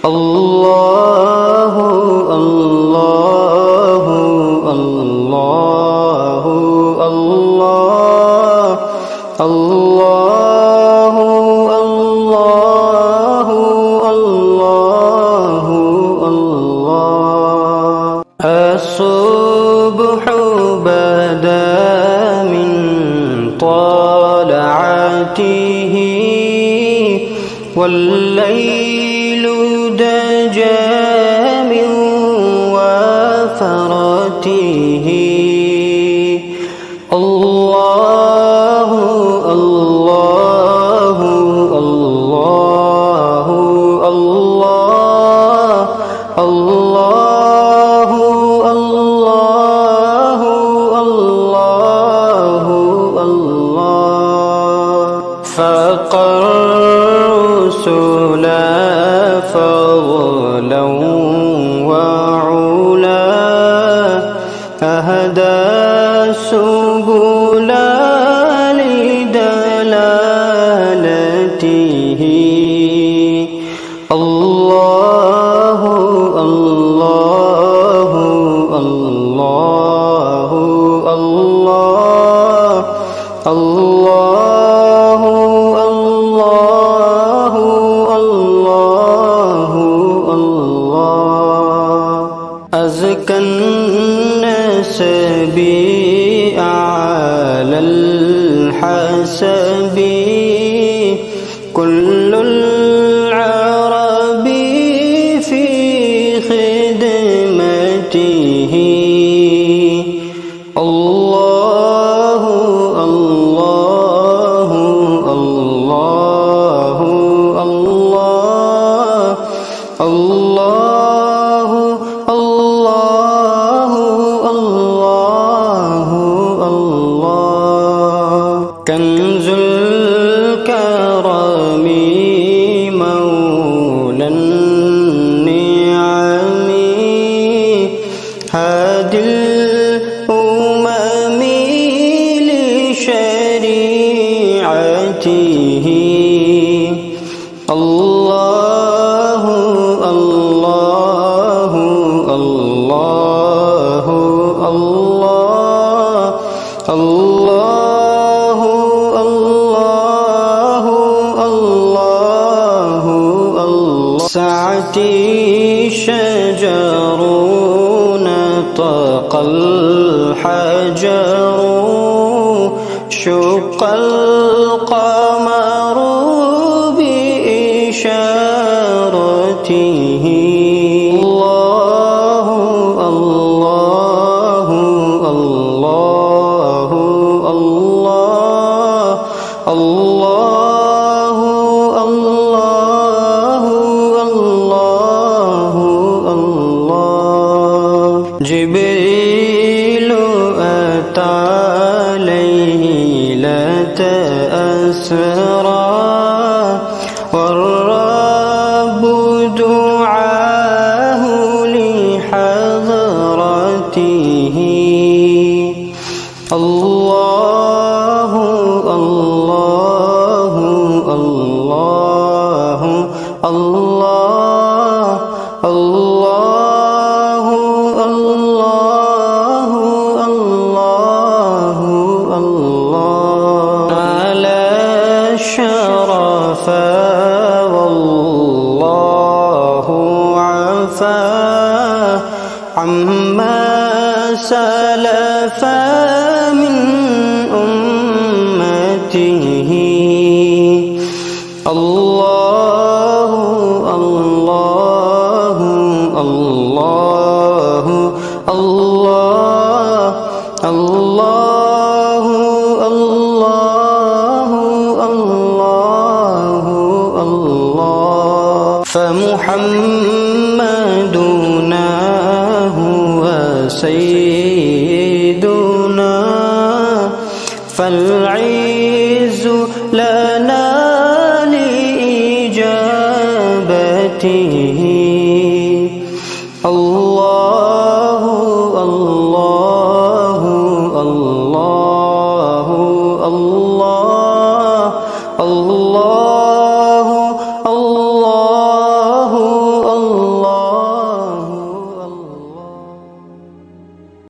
الله الله الله الله الله الله الله الله الصبح بدا من طلعته والليل دجى من وفرته الله الله الله الله الله الله الله الله فالرسل فضلا وعلا أهدى سبلا لدلالته الله الله الله الله الله الله الله الله أزكى النسب أعلى الحسب كل العرب في خدمته الله الله الله الله الله الله الله الله كنز الكرم مولى النعم هادي الأمم لشريعته الله الله الله الله الله الله الله الله سعتي شجر نطق الحجر شق القمر بإشارته الله الله الله الله الله الله الله الله جبريل أتى ليلة أسرى والرب دعاه لحضرته الله الله الله الله الله الله الله الله على الشرف والله عفا عما سلف من أمته الله الله الله الله الله الله الله الله فمحمدنا هو سيدنا فالعز لنا لإجابته الله